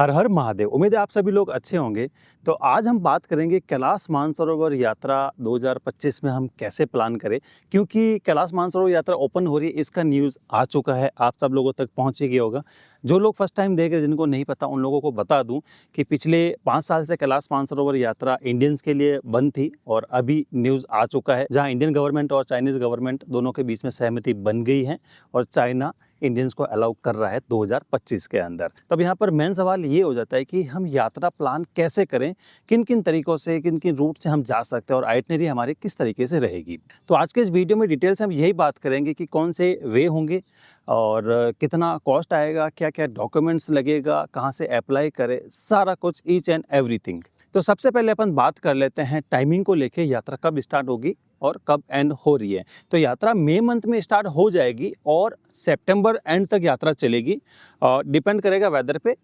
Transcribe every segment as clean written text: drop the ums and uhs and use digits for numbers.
हर हर महादेव। उम्मीद है आप सभी लोग अच्छे होंगे। तो आज हम बात करेंगे कैलाश मानसरोवर यात्रा 2025 में हम कैसे प्लान करें, क्योंकि कैलाश मानसरोवर यात्रा ओपन हो रही है, इसका न्यूज़ आ चुका है, आप सब लोगों तक पहुंच ही गया होगा। जो लोग फर्स्ट टाइम देख रहे हैं, जिनको नहीं पता, उन लोगों को बता दूं कि पिछले 5 साल से कैलाश मानसरोवर यात्रा इंडियंस के लिए बंद थी और अभी न्यूज़ आ चुका है, जहाँ इंडियन गवर्नमेंट और चाइनीज़ गवर्नमेंट दोनों के बीच में सहमति बन गई है और चाइना इंडियंस को अलाउ कर रहा है 2025 के अंदर। तब यहाँ पर मेन सवाल ये हो जाता है कि हम यात्रा प्लान कैसे करें, किन किन तरीकों से, किन किन रूट से हम जा सकते हैं और आइटनरी हमारी किस तरीके से रहेगी। तो आज के इस वीडियो में डिटेल से हम यही बात करेंगे कि कौन से वे होंगे और कितना कॉस्ट आएगा, क्या क्या डॉक्यूमेंट्स लगेगा, कहाँ से अप्लाई करें, सारा कुछ, ईच एंड एवरीथिंग। तो सबसे पहले अपन बात कर लेते हैं टाइमिंग को लेके, यात्रा कब स्टार्ट होगी और कब एंड हो रही है। तो यात्रा मई मंथ में स्टार्ट हो जाएगी और सितंबर एंड तक यात्रा चलेगी और डिपेंड करेगा वेदर पे।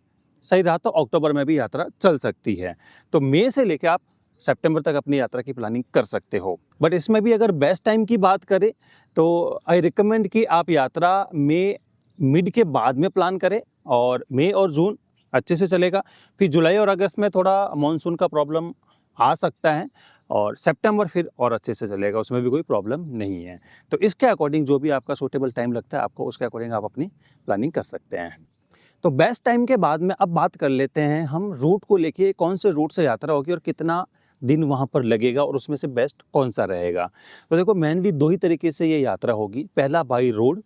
सही रहा तो अक्टूबर में भी यात्रा चल सकती है। तो मई से लेके आप सितंबर तक अपनी यात्रा की प्लानिंग कर सकते हो। बट इसमें भी अगर बेस्ट टाइम की बात करें तो आई रिकमेंड कि आप यात्रा मई मिड के बाद में प्लान करें और मई और जून अच्छे से चलेगा। फिर जुलाई और अगस्त में थोड़ा मानसून का प्रॉब्लम आ सकता है और सितंबर फिर और अच्छे से चलेगा, उसमें भी कोई प्रॉब्लम नहीं है। तो इसके अकॉर्डिंग जो भी आपका सूटेबल टाइम लगता है आपको, उसके अकॉर्डिंग आप अपनी प्लानिंग कर सकते हैं। तो बेस्ट टाइम के बाद में अब बात कर लेते हैं हम रूट को लेके, कौन से रूट से यात्रा होगी और कितना दिन वहाँ पर लगेगा और उसमें से बेस्ट कौन सा रहेगा। तो देखो, मेनली दो ही तरीके से ये यात्रा होगी। पहला बाई रोड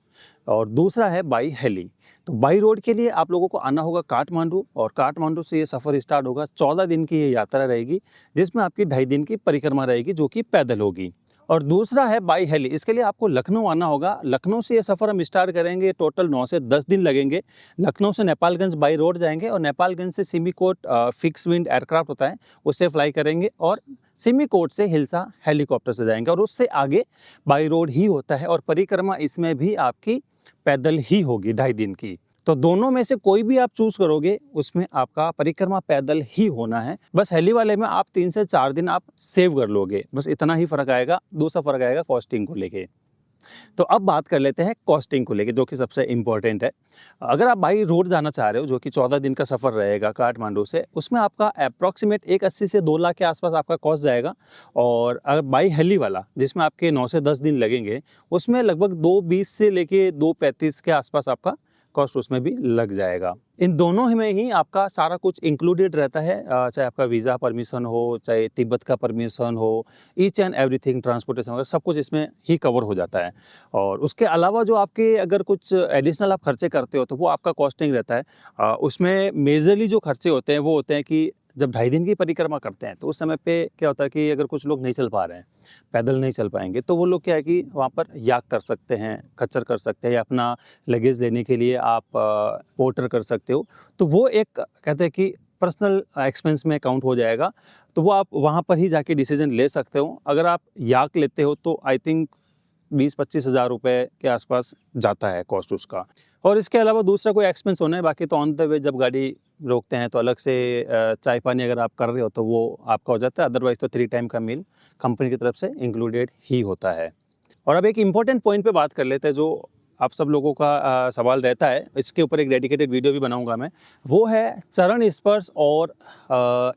और दूसरा है बाई हेली। तो बाई रोड के लिए आप लोगों को आना होगा काठमांडू और काठमांडू से ये सफ़र स्टार्ट होगा। 14 दिन की ये यात्रा रहेगी, जिसमें आपकी 2.5 दिन की परिक्रमा रहेगी जो कि पैदल होगी। और दूसरा है बाई हेली, इसके लिए आपको लखनऊ आना होगा। लखनऊ से ये सफ़र हम स्टार्ट करेंगे, टोटल 9 से 10 दिन लगेंगे। लखनऊ से नेपालगंज बाई रोड जाएंगे और नेपालगंज से सिमिकोट फिक्स विंग एयरक्राफ्ट होता है, उससे फ्लाई करेंगे और सिमिकोट से हिल्सा हेलीकॉप्टर से जाएंगे और उससे आगे बाई रोड ही होता है और परिक्रमा इसमें भी आपकी पैदल ही होगी 2.5 दिन की। तो दोनों में से कोई भी आप चूज करोगे, उसमें आपका परिक्रमा पैदल ही होना है। बस हेली वाले में आप 3 से 4 दिन आप सेव कर लोगे, बस इतना ही फर्क आएगा। दूसरा फर्क आएगा कॉस्टिंग को लेके। तो अब बात कर लेते हैं कॉस्टिंग को लेके, जो कि सबसे इम्पोर्टेंट है। अगर आप बाई रोड जाना चाह रहे हो, जो कि 14 दिन का सफ़र रहेगा काठमांडू से, उसमें आपका अप्रॉक्सीमेट 180 से 2 लाख के आसपास आपका कॉस्ट जाएगा। और अगर बाई हेली वाला, जिसमें आपके 9 से 10 दिन लगेंगे, उसमें लगभग 220 से लेके 235 के आसपास आपका कॉस्ट उसमें भी लग जाएगा। इन दोनों में ही आपका सारा कुछ इंक्लूडेड रहता है, चाहे आपका वीज़ा परमिशन हो, चाहे तिब्बत का परमिशन हो, ईच एंड एवरीथिंग, ट्रांसपोर्टेशन वगैरह सब कुछ इसमें ही कवर हो जाता है। और उसके अलावा जो आपके अगर कुछ एडिशनल आप खर्चे करते हो तो वो आपका कॉस्टिंग रहता है। उसमें मेजरली जो खर्चे होते हैं वो होते हैं कि जब 2.5 दिन की परिक्रमा करते हैं तो उस समय पे क्या होता है कि अगर कुछ लोग नहीं चल पा रहे हैं, पैदल नहीं चल पाएंगे, तो वो लोग क्या है कि वहाँ पर याक कर सकते हैं, खच्चर कर सकते हैं, या अपना लगेज लेने के लिए आप पोर्टर कर सकते हो। तो वो एक कहते हैं कि पर्सनल एक्सपेंस में काउंट हो जाएगा। तो वो आप वहाँ पर ही जाके डिसीजन ले सकते हो। अगर आप याक लेते हो तो आई थिंक 20-25 हज़ार रुपये के आसपास जाता है कॉस्ट उसका। और इसके अलावा दूसरा कोई एक्सपेंस होना है, बाकी तो ऑन द वे जब गाड़ी रोकते हैं तो अलग से चाय पानी अगर आप कर रहे हो तो वो आपका हो जाता है। अदरवाइज़ तो 3 टाइम का मील कंपनी की तरफ से इंक्लूडेड ही होता है। और अब एक इम्पॉर्टेंट पॉइंट पे बात कर लेते हैं, जो आप सब लोगों का सवाल रहता है, इसके ऊपर एक डेडिकेटेड वीडियो भी बनाऊंगा मैं। वो है चरण स्पर्श और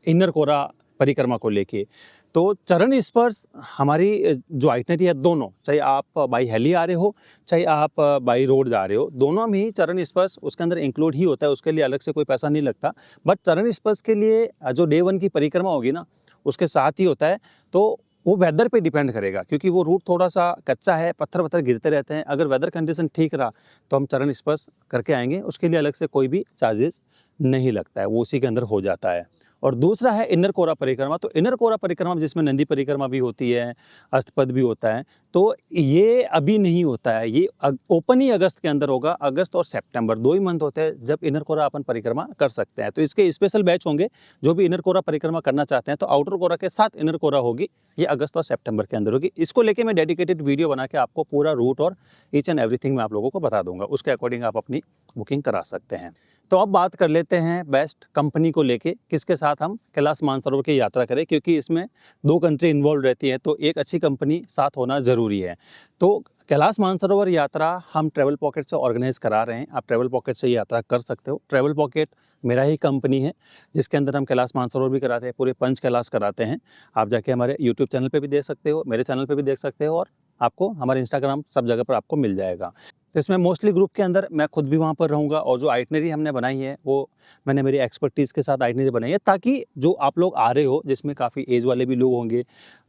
इनर कोरा परिक्रमा को लेके। तो चरण स्पर्श हमारी जो आइटनरी है, दोनों, चाहे आप बाई हेली आ रहे हो, चाहे आप बाई रोड जा रहे हो, दोनों में ही चरण स्पर्श उसके अंदर इंक्लूड ही होता है। उसके लिए अलग से कोई पैसा नहीं लगता। बट चरण स्पर्श के लिए जो डे 1 की परिक्रमा होगी ना, उसके साथ ही होता है। तो वो वेदर पे डिपेंड करेगा, क्योंकि वो रूट थोड़ा सा कच्चा है, पत्थर वत्थर गिरते रहते हैं। अगर वेदर कंडीशन ठीक रहा तो हम चरण स्पर्श करके आएंगे, उसके लिए अलग से कोई भी चार्जेस नहीं लगता है, वो उसी के अंदर हो जाता है। और दूसरा है इनर कोरा परिक्रमा। तो इनर कोरा परिक्रमा जिसमें नंदी परिक्रमा भी होती है, अष्टपद भी होता है, तो ये अभी नहीं होता है। ये ओपन ही अगस्त के अंदर होगा। अगस्त और सितंबर 2 ही मंथ होते हैं जब इनर कोरा अपन परिक्रमा कर सकते हैं। तो इसके स्पेशल बैच होंगे जो भी इनर कोरा परिक्रमा करना चाहते हैं। तो आउटर कोरा के साथ इनर कोरा होगी, ये अगस्त और सितंबर के अंदर होगी। इसको लेके मैं डेडिकेटेड वीडियो बना के आपको पूरा रूट और ईच एंड एवरीथिंग मैं आप लोगों को बता दूंगा। उसके अकॉर्डिंग आप अपनी बुकिंग करा सकते हैं। तो अब बात कर लेते हैं बेस्ट कंपनी को लेके, किसके साथ साथ हम कैलाश मानसरोवर की यात्रा करें, क्योंकि इसमें 2 कंट्री इन्वॉल्व रहती है, तो एक अच्छी कंपनी साथ होना ज़रूरी है। तो कैलाश मानसरोवर यात्रा हम ट्रैवल पॉकेट से ऑर्गेनाइज़ करा रहे हैं। आप ट्रैवल पॉकेट से यात्रा कर सकते हो। ट्रैवल पॉकेट मेरा ही कंपनी है, जिसके अंदर हम कैलाश मानसरोवर भी कराते हैं, पूरे पंच कैलाश कराते हैं। आप जाके हमारे यूट्यूब चैनल पे भी देख सकते हो, मेरे चैनल पे भी देख सकते हो, और आपको हमारे इंस्टाग्राम सब जगह पर आपको मिल जाएगा। तो इसमें मोस्टली ग्रुप के अंदर मैं खुद भी वहाँ पर रहूँगा, और जो आइटनरी हमने बनाई है वो मैंने मेरी एक्सपर्टीज़ के साथ आइटनरी बनाई है, ताकि जो आप लोग आ रहे हो, जिसमें काफ़ी एज वाले भी लोग होंगे,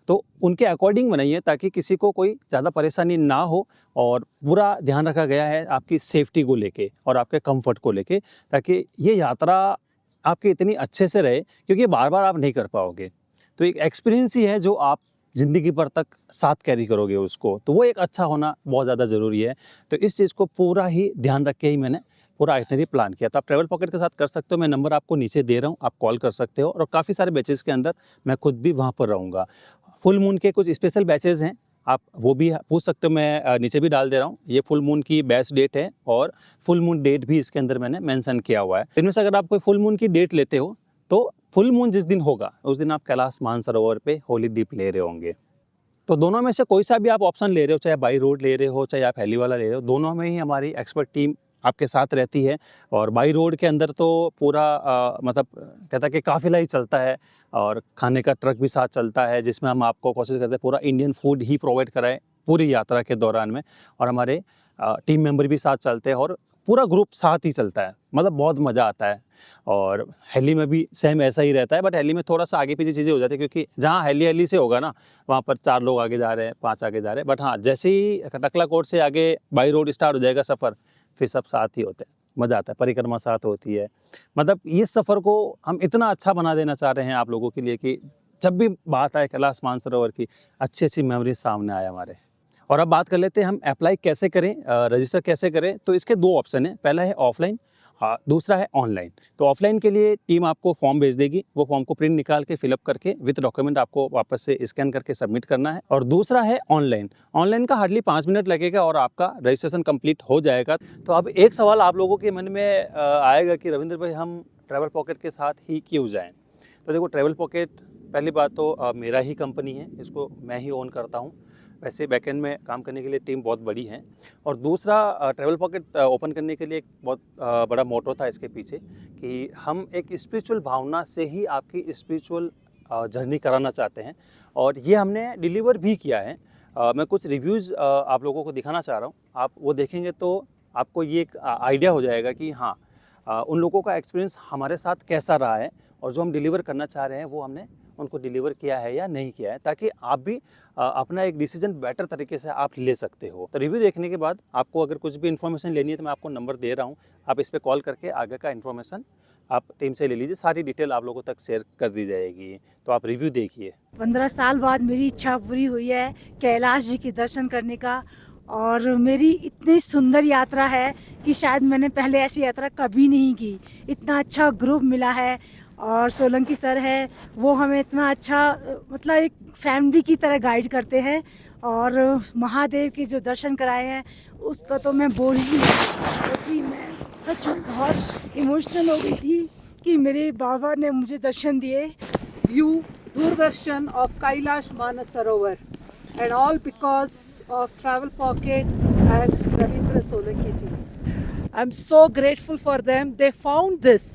तो उनके अकॉर्डिंग बनाई है, ताकि किसी को कोई ज़्यादा परेशानी ना हो। और पूरा ध्यान रखा गया है आपकी सेफ्टी को लेके और आपके कंफर्ट को लेके, ताकि ये यात्रा आपकी इतनी अच्छे से रहे, क्योंकि बार-बार आप नहीं कर पाओगे। तो एक एक्सपीरियंस ही है जो आप ज़िंदगी भर तक साथ कैरी करोगे उसको, तो वो एक अच्छा होना बहुत ज़्यादा ज़रूरी है। तो इस चीज़ को पूरा ही ध्यान रख के ही मैंने पूरा आइटनरी प्लान किया। तो आप ट्रैवल पॉकेट के साथ कर सकते हो, मैं नंबर आपको नीचे दे रहा हूँ, आप कॉल कर सकते हो, और काफ़ी सारे बैचेज़ के अंदर मैं खुद भी वहाँ पर रहूँगा। फुल मून के कुछ स्पेशल बैचेज़ हैं, आप वो भी पूछ सकते हो, मैं नीचे भी डाल दे रहा हूँ। ये फुल मून की बैच डेट है, और फुल मून डेट भी इसके अंदर मैंने मेंशन किया हुआ है। इनमें से अगर आप कोई फुल मून की डेट लेते हो, तो फुल मून जिस दिन होगा उस दिन आप कैलाश मानसरोवर पे होली दीप ले रहे होंगे। तो दोनों में से कोई सा भी आप ऑप्शन ले रहे हो, चाहे बाई रोड ले रहे हो, चाहे आप हेली वाला ले रहे हो, दोनों में ही हमारी एक्सपर्ट टीम आपके साथ रहती है। और बाई रोड के अंदर तो पूरा मतलब कहता है कि काफ़िला ही चलता है, और खाने का ट्रक भी साथ चलता है, जिसमें हम आपको कोशिश करते हैं पूरा इंडियन फूड ही प्रोवाइड कराएं पूरी यात्रा के दौरान में। और हमारे टीम मेंबर भी साथ चलते हैं, और पूरा ग्रुप साथ ही चलता है, मतलब बहुत मज़ा आता है। और हेली में भी सेम ऐसा ही रहता है, बट हेली में थोड़ा सा आगे पीछे चीज़ें हो जाती है, क्योंकि जहाँ हेली से होगा ना, वहाँ पर 4 लोग आगे जा रहे हैं, 5 आगे जा रहे हैं। बट हाँ, जैसे ही टकला कोट से आगे बाई रोड स्टार्ट हो जाएगा सफ़र, फिर सब साथ ही होते हैं, मज़ा आता है, परिक्रमा साथ होती है। मतलब इस सफ़र को हम इतना अच्छा बना देना चाह रहे हैं आप लोगों के लिए, कि जब भी बात आए कैलाश मानसरोवर की, अच्छी अच्छी मेमोरीज सामने आए हमारे। और अब बात कर लेते हैं हम अप्लाई कैसे करें, रजिस्टर कैसे करें। तो इसके 2 ऑप्शन हैं, पहला है ऑफलाइन, दूसरा है ऑनलाइन। तो ऑफलाइन के लिए टीम आपको फॉर्म भेज देगी, वो फॉर्म को प्रिंट निकाल के फिलअप करके विद डॉक्यूमेंट आपको वापस से स्कैन करके सबमिट करना है। और दूसरा है ऑनलाइन। ऑनलाइन का हार्डली 5 मिनट लगेगा और आपका रजिस्ट्रेशन कंप्लीट हो जाएगा। तो अब एक सवाल आप लोगों के मन में आएगा कि रविंद्र भाई, हम ट्रैवल पॉकेट के साथ ही क्यों जाएँ? तो देखो, ट्रैवल पॉकेट पहली बात तो मेरा ही कंपनी है, इसको मैं ही ओन करता हूँ। वैसे बैकएंड में काम करने के लिए टीम बहुत बड़ी है। और दूसरा, ट्रैवल पॉकेट ओपन करने के लिए एक बहुत बड़ा मोटो था इसके पीछे, कि हम एक स्पिरिचुअल भावना से ही आपकी स्पिरिचुअल जर्नी कराना चाहते हैं, और ये हमने डिलीवर भी किया है। मैं कुछ रिव्यूज़ आप लोगों को दिखाना चाह रहा हूँ, आप वो देखेंगे तो आपको ये एक आइडिया हो जाएगा कि हाँ, उन लोगों का एक्सपीरियंस हमारे साथ कैसा रहा है, और जो हम डिलीवर करना चाह रहे हैं वो हमने उनको डिलीवर किया है या नहीं किया है, ताकि आप भी अपना एक डिसीजन बेटर तरीके से आप ले सकते हो। तो रिव्यू देखने के बाद आपको अगर कुछ भी इन्फॉर्मेशन लेनी है, तो मैं आपको नंबर दे रहा हूँ, आप इस पर कॉल करके आगे का इन्फॉर्मेशन आप टीम से ले लीजिए, सारी डिटेल आप लोगों तक शेयर कर दी जाएगी। तो आप रिव्यू देखिए। 15 साल बाद मेरी इच्छा पूरी हुई है कैलाश जी के दर्शन करने का, और मेरी इतनी सुंदर यात्रा है कि शायद मैंने पहले ऐसी यात्रा कभी नहीं की। इतना अच्छा ग्रुप मिला है, और सोलंकी सर है, वो हमें इतना अच्छा मतलब एक फैमिली की तरह गाइड करते हैं। और महादेव के जो दर्शन कराए हैं उसका तो मैं बोल ही नहीं सकती, क्योंकि मैं सच में बहुत इमोशनल हो गई थी कि मेरे बाबा ने मुझे दर्शन दिए। View Doordarshan of Kailash Manasarovar, and all because of Travel Pocket and Ravindra Solanki ji. I'm so grateful for them. They found this.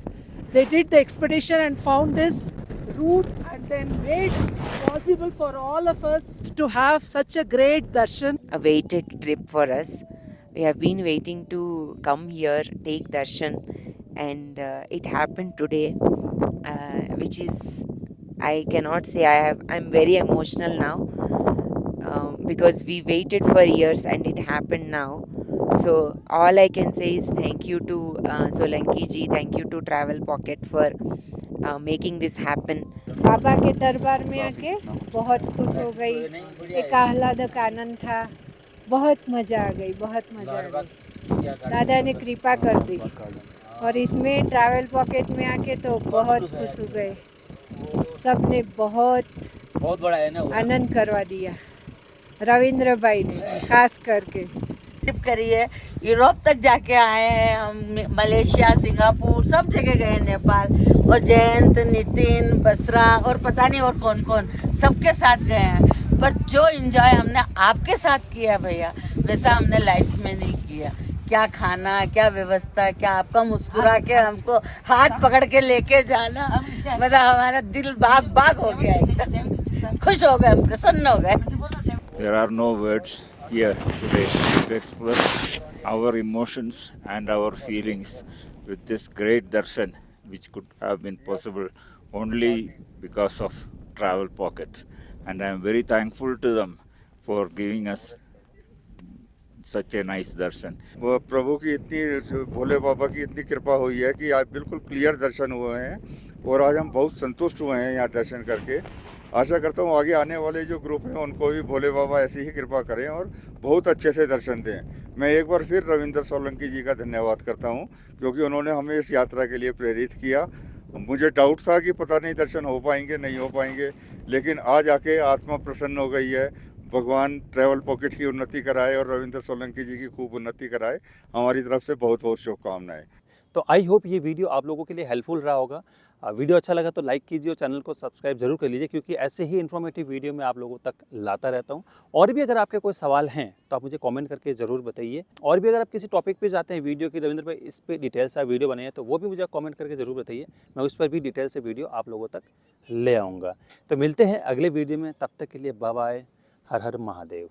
They did the expedition and found this route, and then made possible for all of us to have such a great darshan. A waited trip for us. We have been waiting to come here, take darshan, and it happened today, which is, I cannot say, I'm very emotional now, because we waited for years and it happened now. So all I can say is thank you to Solanki ji, thank you to Travel Pocket for making this happen. बाबा के दरबार में आके बहुत खुश हो गई, एक आह्लादक आनंद था, बहुत मज़ा आ गई, बहुत मज़ा आ गई। दादा ने कृपा कर दी, और इसमें ट्रैवल पॉकेट में आके तो बहुत खुश हो गए। सब ने बहुत बड़ा है ना, आनंद करवा दिया, रविंद्र भाई ने खास करके। ट्रिप करी है, यूरोप तक जाके आए हैं हम, मलेशिया, सिंगापुर, सब जगह गए, नेपाल, और जयंत, नितिन, बसरा और पता नहीं और कौन कौन सबके साथ गए हैं, पर जो एंजॉय हमने आपके साथ किया भैया वैसा हमने लाइफ में नहीं किया। क्या खाना, क्या व्यवस्था, क्या आपका मुस्कुरा के हमको हाथ पकड़ के लेके जाना, मतलब हमारा दिल बाग बाग हो गया, एकदम खुश हो गए, हम प्रसन्न हो गए। There are no words here today to express our emotions and our feelings with this great darshan, which could have been possible only because of Travel Pocket. And I am very thankful to them for giving us such a nice darshan. वो प्रभु की इतनी, भोले बाबा की इतनी कृपा हुई है कि आज बिल्कुल क्लियर दर्शन हुए हैं और आज हम बहुत संतुष्ट हुए हैं यहाँ दर्शन करके। आशा करता हूँ आगे आने वाले जो ग्रुप हैं उनको भी भोले बाबा ऐसी ही कृपा करें और बहुत अच्छे से दर्शन दें। मैं एक बार फिर रविंद्र सोलंकी जी का धन्यवाद करता हूँ क्योंकि उन्होंने हमें इस यात्रा के लिए प्रेरित किया। मुझे डाउट था कि पता नहीं दर्शन हो पाएंगे नहीं हो पाएंगे, लेकिन आज आके आत्मा प्रसन्न हो गई है। भगवान ट्रैवल पॉकेट की उन्नति कराए और रविंद्र सोलंकी जी की खूब उन्नति कराए। हमारी तरफ से बहुत बहुत शुभकामनाएं। तो आई होप ये वीडियो आप लोगों के लिए हेल्पफुल रहा होगा। वीडियो अच्छा लगा तो लाइक कीजिए और चैनल को सब्सक्राइब जरूर कर लीजिए, क्योंकि ऐसे ही इन्फॉर्मेटिव वीडियो मैं आप लोगों तक लाता रहता हूँ। और भी अगर आपके कोई सवाल हैं तो आप मुझे कमेंट करके ज़रूर बताइए। और भी अगर आप किसी टॉपिक पे जाते हैं वीडियो की, रविंद्र भाई इस पर डिटेल से वीडियो बनाए हैं, तो वो भी मुझे कमेंट करके ज़रूर बताइए, मैं उस पर भी डिटेल से वीडियो आप लोगों तक ले आऊँगा। तो मिलते हैं अगले वीडियो में, तब तक के लिए बाय बाय, हर हर महादेव।